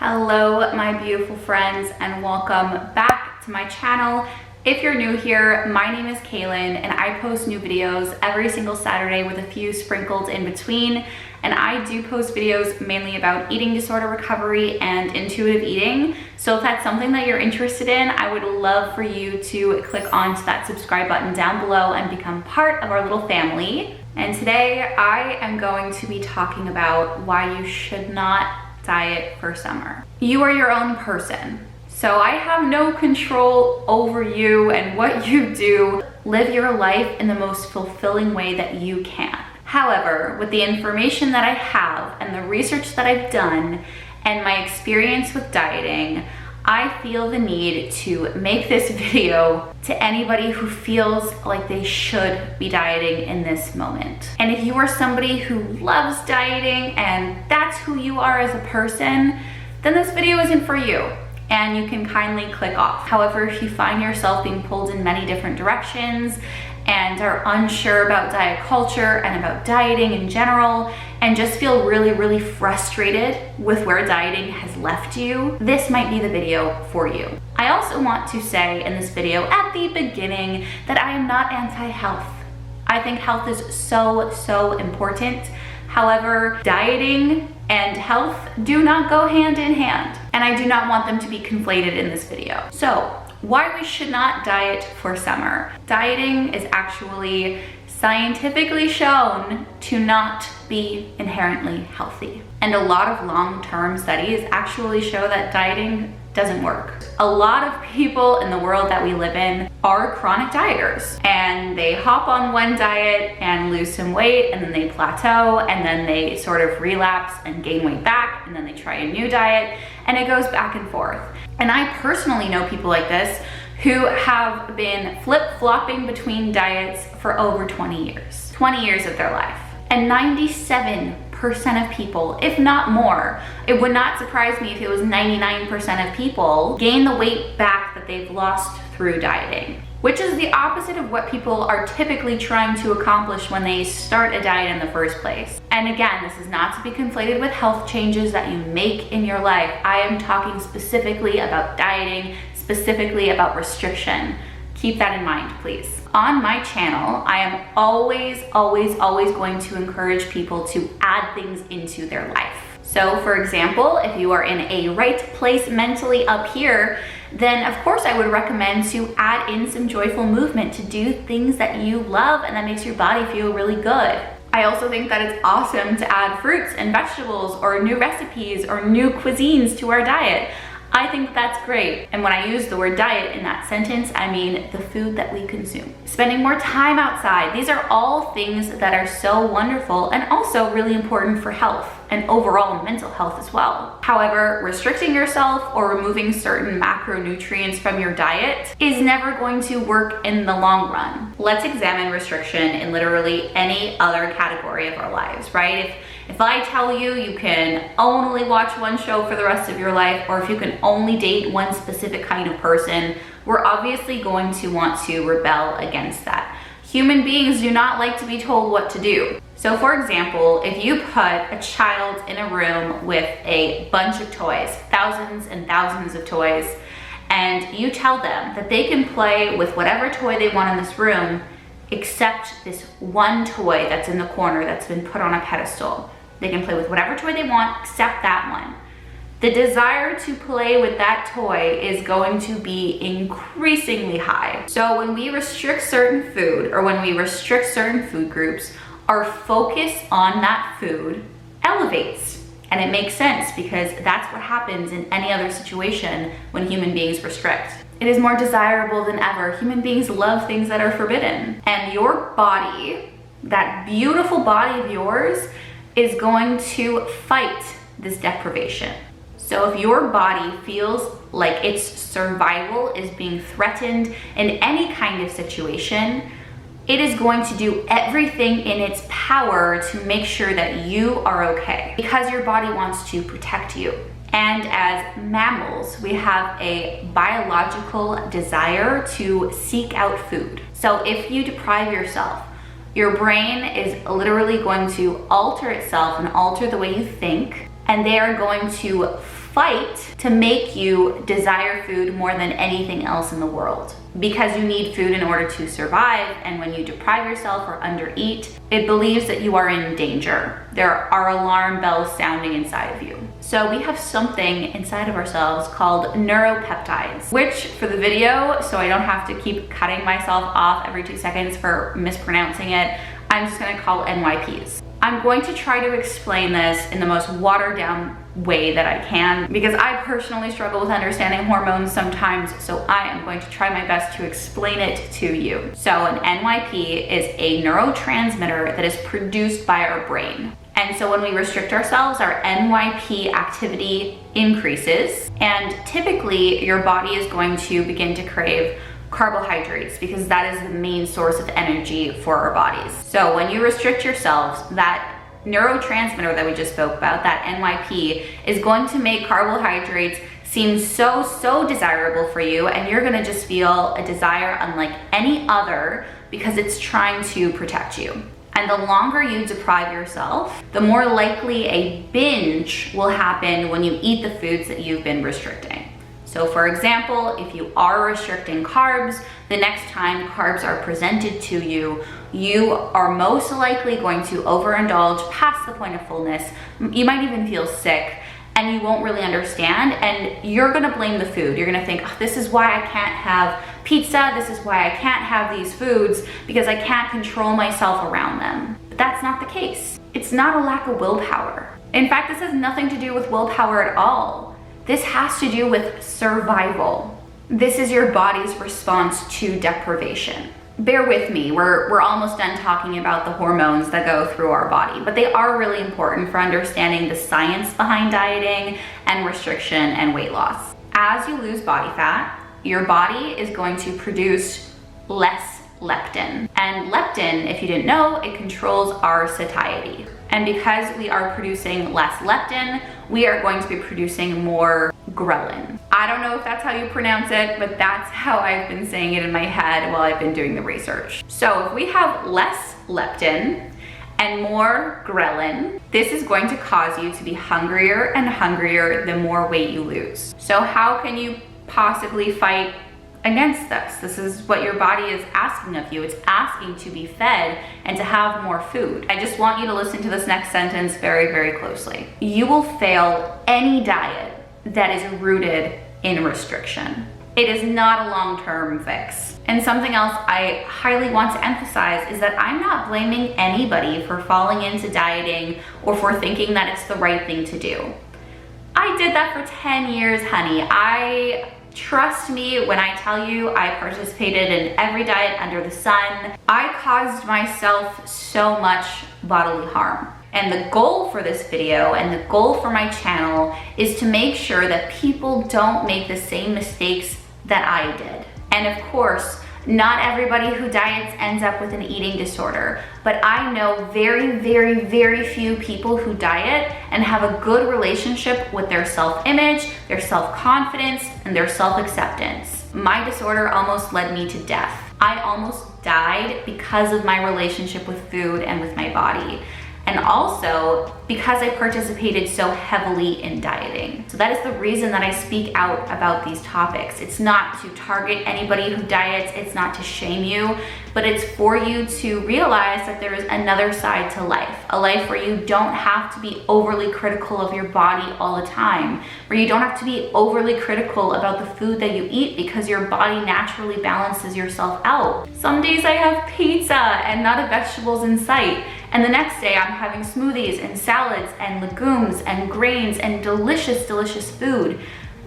Hello, my beautiful friends, and welcome back to my channel. If you're new here, my name is Kailin, and I post new videos every single Saturday with a few sprinkled in between. And I do post videos mainly about eating disorder recovery and intuitive eating. So if that's something that you're interested in, I would love for you to click onto that subscribe button down below and become part of our little family. And today I am going to be talking about why you should not diet for summer. You are your own person, so I have no control over you and what you do. Live your life in the most fulfilling way that you can. However, with the information that I have and the research that I've done and my experience with dieting, I feel the need to make this video to anybody who feels like they should be dieting in this moment. And if you are somebody who loves dieting and that's who you are as a person, then this video isn't for you and you can kindly click off. However, if you find yourself being pulled in many different directions and are unsure about diet culture and about dieting in general, and just feel really frustrated with where dieting has left you, this might be the video for you. I also want to say in this video at the beginning that I am not anti-health. I think health is so important. However, dieting and health do not go hand in hand, and I do not want them to be conflated in this video. So, why we should not diet for summer. Dieting is actually scientifically shown to not be inherently healthy. And a lot of long-term studies actually show that dieting doesn't work. A lot of people in the world that we live in are chronic dieters, and they hop on one diet and lose some weight, and then they plateau, and then they sort of relapse and gain weight back, and then they try a new diet, and it goes back and forth. And I personally know people like this who have been flip-flopping between diets for over 20 years. 20 years of their life. And 97% of people, if not more, it would not surprise me if it was 99% of people, gain the weight back that they've lost through dieting, which is the opposite of what people are typically trying to accomplish when they start a diet in the first place. And again, this is not to be conflated with health changes that you make in your life. I am talking specifically about dieting, specifically about restriction. Keep that in mind, please. On my channel, I am always going to encourage people to add things into their life. So for example, if you are in a right place mentally up here, then of course I would recommend to add in some joyful movement, to do things that you love and that makes your body feel really good. I also think that it's awesome to add fruits and vegetables or new recipes or new cuisines to our diet. I think that's great. And when I use the word diet in that sentence, I mean the food that we consume. Spending more time outside. These are all things that are so wonderful and also really important for health and overall mental health as well. However, restricting yourself or removing certain macronutrients from your diet is never going to work in the long run. Let's examine restriction in literally any other category of our lives, right? If I tell you you can only watch one show for the rest of your life, or if you can only date one specific kind of person, we're obviously going to want to rebel against that. Human beings do not like to be told what to do. So for example, if you put a child in a room with a bunch of toys, thousands and thousands of toys, and you tell them that they can play with whatever toy they want in this room, except this one toy that's in the corner that's been put on a pedestal. They can play with whatever toy they want except that one. The desire to play with that toy is going to be increasingly high. So when we restrict certain food, or when we restrict certain food groups, our focus on that food elevates. And it makes sense because that's what happens in any other situation when human beings restrict. It is more desirable than ever. Human beings love things that are forbidden. And your body, that beautiful body of yours, is going to fight this deprivation. So if your body feels like its survival is being threatened in any kind of situation, it is going to do everything in its power to make sure that you are okay, because your body wants to protect you. And as mammals, we have a biological desire to seek out food. So if you deprive yourself, your brain is literally going to alter itself and alter the way you think, and they are going to fight to make you desire food more than anything else in the world. Because you need food in order to survive, and when you deprive yourself or undereat, it believes that you are in danger. There are alarm bells sounding inside of you. So we have something inside of ourselves called neuropeptides, which for the video, so I don't have to keep cutting myself off every 2 seconds for mispronouncing it, I'm just gonna call NYPs. I'm going to try to explain this in the most watered down way that I can, because I personally struggle with understanding hormones sometimes, so I am going to try my best to explain it to you. So an NYP is a neurotransmitter that is produced by our brain. And so when we restrict ourselves, our NYP activity increases, and typically your body is going to begin to crave carbohydrates because that is the main source of energy for our bodies. So when you restrict yourselves, that neurotransmitter that we just spoke about, that NYP, is going to make carbohydrates seem so desirable for you, and you're gonna just feel a desire unlike any other because it's trying to protect you. And the longer you deprive yourself, the more likely a binge will happen when you eat the foods that you've been restricting. So for example, if you are restricting carbs, the next time carbs are presented to you, you are most likely going to overindulge past the point of fullness. You might even feel sick, and you won't really understand, and you're gonna blame the food. You're gonna think, oh, this is why I can't have pizza, this is why I can't have these foods, because I can't control myself around them. But that's not the case. It's not a lack of willpower. In fact, this has nothing to do with willpower at all. This has to do with survival. This is your body's response to deprivation. Bear with me, we're almost done talking about the hormones that go through our body, but they are really important for understanding the science behind dieting and restriction and weight loss. As you lose body fat, your body is going to produce less leptin. And leptin, if you didn't know, it controls our satiety. And because we are producing less leptin, we are going to be producing more ghrelin. I don't know if that's how you pronounce it, but that's how I've been saying it in my head while I've been doing the research. So if we have less leptin and more ghrelin, this is going to cause you to be hungrier and hungrier the more weight you lose. So how can you possibly fight against this? This is what your body is asking of you. It's asking to be fed and to have more food. I just want you to listen to this next sentence very closely. You will fail any diet that is rooted in restriction. It is not a long-term fix. And something else I highly want to emphasize is that I'm not blaming anybody for falling into dieting or for thinking that it's the right thing to do. I did that for 10 years, honey. Trust me when I tell you I participated in every diet under the sun. I caused myself so much bodily harm. And the goal for this video and the goal for my channel is to make sure that people don't make the same mistakes that I did. And of course, not everybody who diets ends up with an eating disorder, but I know very few people who diet and have a good relationship with their self-image, their self-confidence, and their self-acceptance. My disorder almost led me to death. I almost died because of my relationship with food and with my body. And also because I participated so heavily in dieting. So that is the reason that I speak out about these topics. It's not to target anybody who diets, it's not to shame you, but it's for you to realize that there is another side to life. A life where you don't have to be overly critical of your body all the time, where you don't have to be overly critical about the food that you eat because your body naturally balances yourself out. Some days I have pizza and not a vegetables in sight. And the next day I'm having smoothies and salads and legumes and grains and delicious food.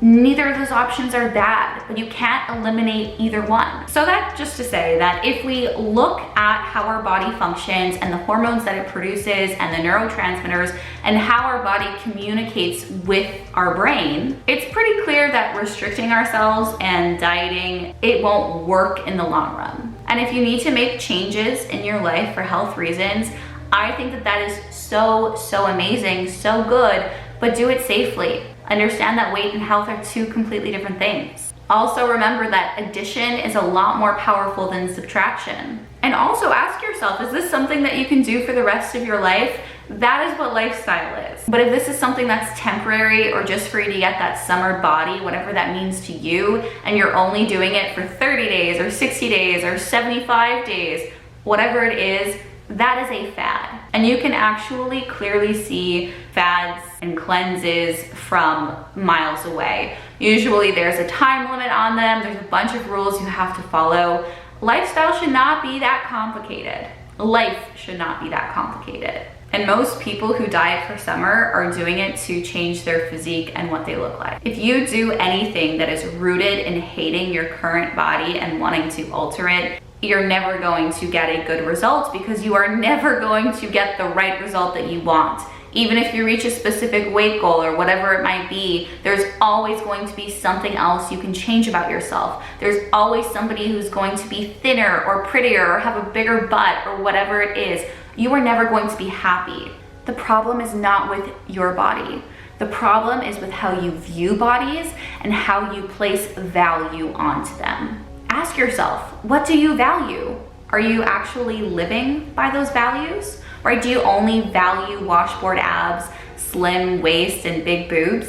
Neither of those options are bad, but you can't eliminate either one. So that's just to say that if we look at how our body functions and the hormones that it produces and the neurotransmitters and how our body communicates with our brain, it's pretty clear that restricting ourselves and dieting, it won't work in the long run. And if you need to make changes in your life for health reasons, I think that that is so amazing, so good, but do it safely. Understand that weight and health are two completely different things. Also remember that addition is a lot more powerful than subtraction. And also ask yourself, is this something that you can do for the rest of your life? That is what lifestyle is. But if this is something that's temporary or just for you to get that summer body, whatever that means to you, and you're only doing it for 30 days or 60 days or 75 days, whatever it is, that is a fad. And you can actually clearly see fads and cleanses from miles away. Usually there's a time limit on them. There's a bunch of rules you have to follow. Lifestyle should not be that complicated. Life should not be that complicated. And most people who diet for summer are doing it to change their physique and what they look like. If you do anything that is rooted in hating your current body and wanting to alter it, you're never going to get a good result, because you are never going to get the right result that you want. Even if you reach a specific weight goal or whatever it might be, there's always going to be something else you can change about yourself. There's always somebody who's going to be thinner or prettier or have a bigger butt or whatever it is. You are never going to be happy. The problem is not with your body. The problem is with how you view bodies and how you place value onto them. Ask yourself, what do you value? Are you actually living by those values? Or do you only value washboard abs, slim waist, and big boobs?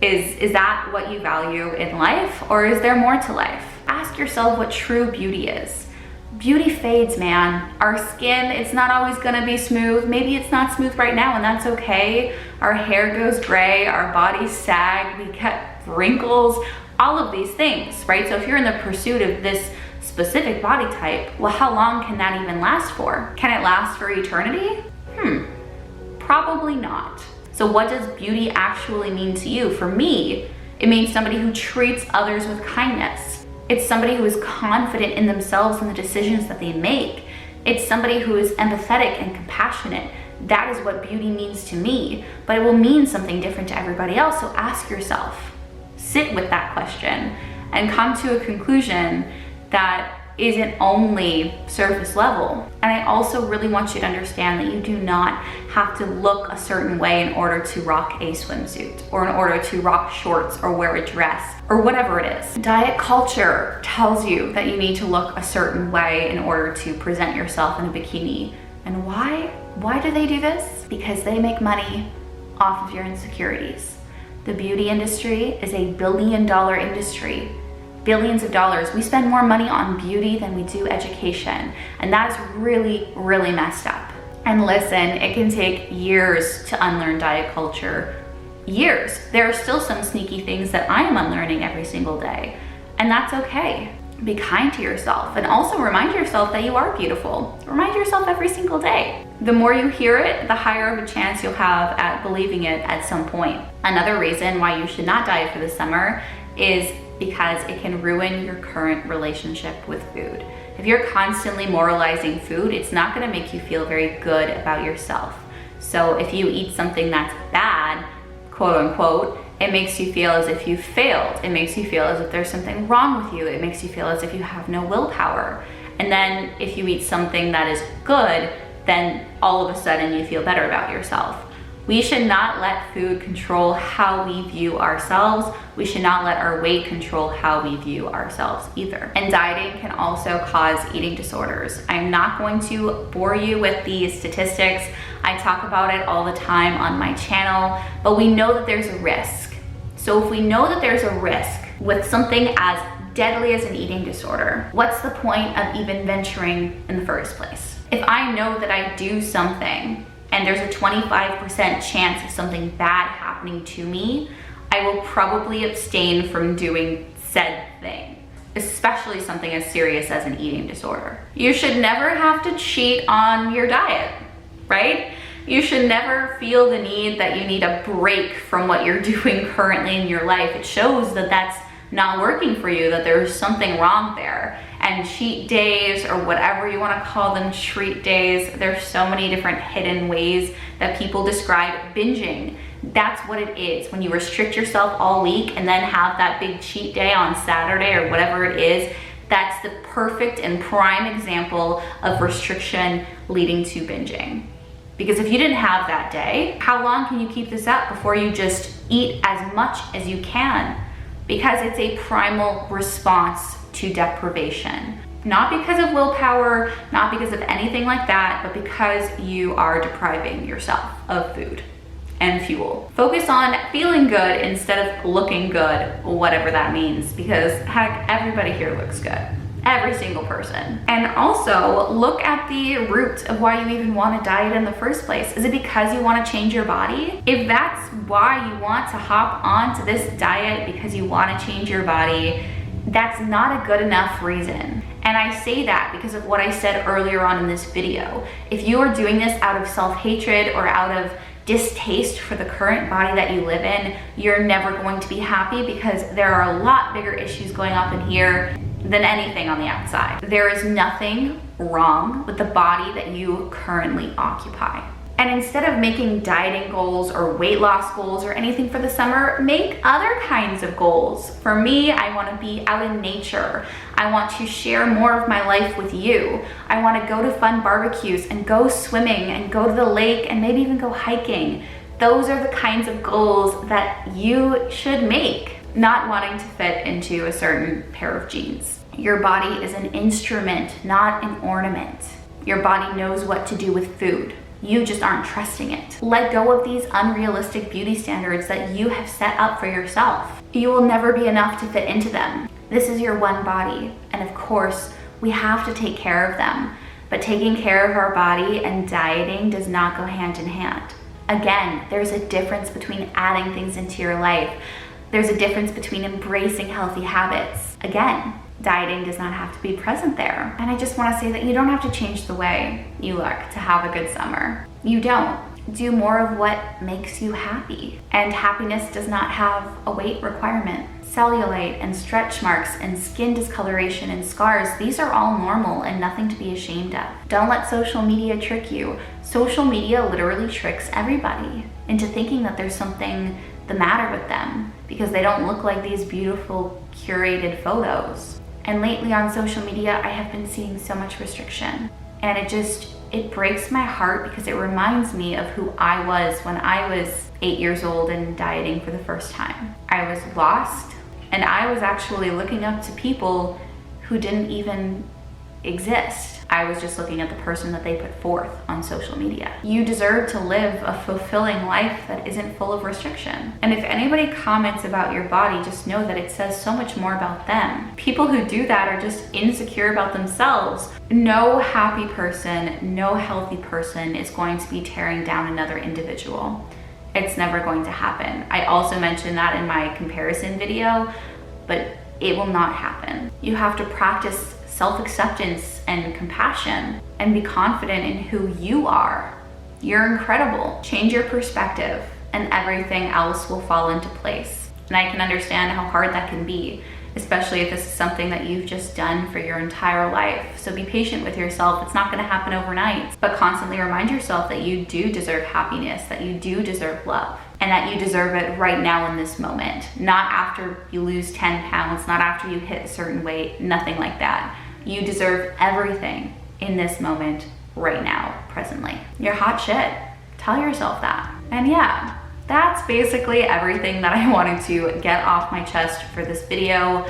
Is that what you value in life, or is there more to life? Ask yourself what true beauty is. Beauty fades, man. Our skin, it's not always gonna be smooth. Maybe it's not smooth right now, and that's okay. Our hair goes gray, our bodies sag, we get wrinkles, all of these things, right? So if you're in the pursuit of this specific body type, well, how long can that even last for? Can it last for eternity? Probably not. So what does beauty actually mean to you? For me, it means somebody who treats others with kindness. It's somebody who is confident in themselves and the decisions that they make. It's somebody who is empathetic and compassionate. That is what beauty means to me, but it will mean something different to everybody else. So ask yourself, sit with that question, and come to a conclusion that isn't only surface level. And I also really want you to understand that you do not have to look a certain way in order to rock a swimsuit, or in order to rock shorts or wear a dress or whatever it is. Diet culture tells you that you need to look a certain way in order to present yourself in a bikini. And why? Why do they do this? Because they make money off of your insecurities. The beauty industry is a billion-dollar industry. Billions of dollars. We spend more money on beauty than we do education. And that is really, really messed up. And listen, it can take years to unlearn diet culture. Years. There are still some sneaky things that I am unlearning every single day. And that's okay. Be kind to yourself, and also remind yourself that you are beautiful. Remind yourself every single day. The more you hear it, the higher of a chance you'll have at believing it at some point. Another reason why you should not diet for the summer is because it can ruin your current relationship with food. If you're constantly moralizing food, it's not gonna make you feel very good about yourself. So if you eat something that's bad, quote unquote, it makes you feel as if you failed. It makes you feel as if there's something wrong with you. It makes you feel as if you have no willpower. And then if you eat something that is good, then all of a sudden you feel better about yourself. We should not let food control how we view ourselves. We should not let our weight control how we view ourselves either. And dieting can also cause eating disorders. I'm not going to bore you with these statistics. I talk about it all the time on my channel, but we know that there's a risk. So if we know that there's a risk with something as deadly as an eating disorder, what's the point of even venturing in the first place? If I know that I do something and there's a 25% chance of something bad happening to me, I will probably abstain from doing said thing, especially something as serious as an eating disorder. You should never have to cheat on your diet, right? You should never feel the need that you need a break from what you're doing currently in your life. It shows that that's not working for you, that there's something wrong there. And cheat days, or whatever you want to call them, treat days, there's so many different hidden ways that people describe binging. That's what it is. When you restrict yourself all week and then have that big cheat day on Saturday or whatever it is, that's the perfect and prime example of restriction leading to binging. Because if you didn't have that day, how long can you keep this up before you just eat as much as you can? Because it's a primal response to deprivation. Not because of willpower, not because of anything like that, but because you are depriving yourself of food and fuel. Focus on feeling good instead of looking good, whatever that means, because heck, everybody here looks good. Every single person. And also look at the root of why you even want to diet in the first place. Is it because you want to change your body? If that's why you want to hop onto this diet because you want to change your body, that's not a good enough reason. And I say that because of what I said earlier on in this video. If you are doing this out of self-hatred or out of distaste for the current body that you live in, you're never going to be happy, because there are a lot bigger issues going up in here than anything on the outside. There is nothing wrong with the body that you currently occupy. And instead of making dieting goals or weight loss goals or anything for the summer, make other kinds of goals. For me, I want to be out in nature. I want to share more of my life with you. I want to go to fun barbecues and go swimming and go to the lake and maybe even go hiking. Those are the kinds of goals that you should make, not wanting to fit into a certain pair of jeans. Your body is an instrument, not an ornament. Your body knows what to do with food. You just aren't trusting it. Let go of these unrealistic beauty standards that you have set up for yourself. You will never be enough to fit into them. This is your one body, and of course, we have to take care of them. But taking care of our body and dieting does not go hand in hand. Again, there's a difference between adding things into your life. There's a difference between embracing healthy habits. Again, dieting does not have to be present there. And I just want to say that you don't have to change the way you look to have a good summer. You don't. Do more of what makes you happy. And happiness does not have a weight requirement. Cellulite and stretch marks and skin discoloration and scars, these are all normal and nothing to be ashamed of. Don't let social media trick you. Social media literally tricks everybody into thinking that there's something the matter with them because they don't look like these beautiful curated photos. And lately on social media, I have been seeing so much restriction. And it breaks my heart because it reminds me of who I was when I was 8 years old and dieting for the first time. I was lost, and I was actually looking up to people who didn't even exist. I was just looking at the person that they put forth on social media. You deserve to live a fulfilling life that isn't full of restriction. And if anybody comments about your body, just know that it says so much more about them. People who do that are just insecure about themselves. No happy person, no healthy person is going to be tearing down another individual. It's never going to happen. I also mentioned that in my comparison video, but it will not happen. You have to practice self-acceptance and compassion and be confident in who you are. You're incredible. Change your perspective and everything else will fall into place. And I can understand how hard that can be, especially if this is something that you've just done for your entire life. So be patient with yourself. It's not going to happen overnight, but constantly remind yourself that you do deserve happiness, that you do deserve love, and that you deserve it right now in this moment. Not after you lose 10 pounds, not after you hit a certain weight, nothing like that. You deserve everything in this moment right now, presently. You're hot shit. Tell yourself that. And yeah, that's basically everything that I wanted to get off my chest for this video.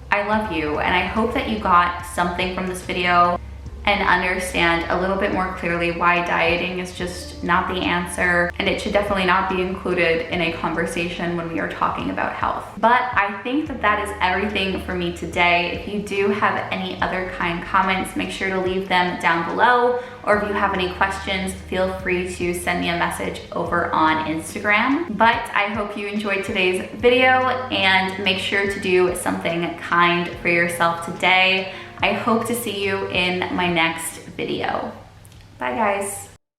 I love you, and I hope that you got something from this video and understand a little bit more clearly why dieting is just not the answer, and it should definitely not be included in a conversation when we are talking about health. But I think that that is everything for me today. If you do have any other kind comments, make sure to leave them down below, or if you have any questions, feel free to send me a message over on Instagram. But I hope you enjoyed today's video, and make sure to do something kind for yourself today. I hope to see you in my next video. Bye guys.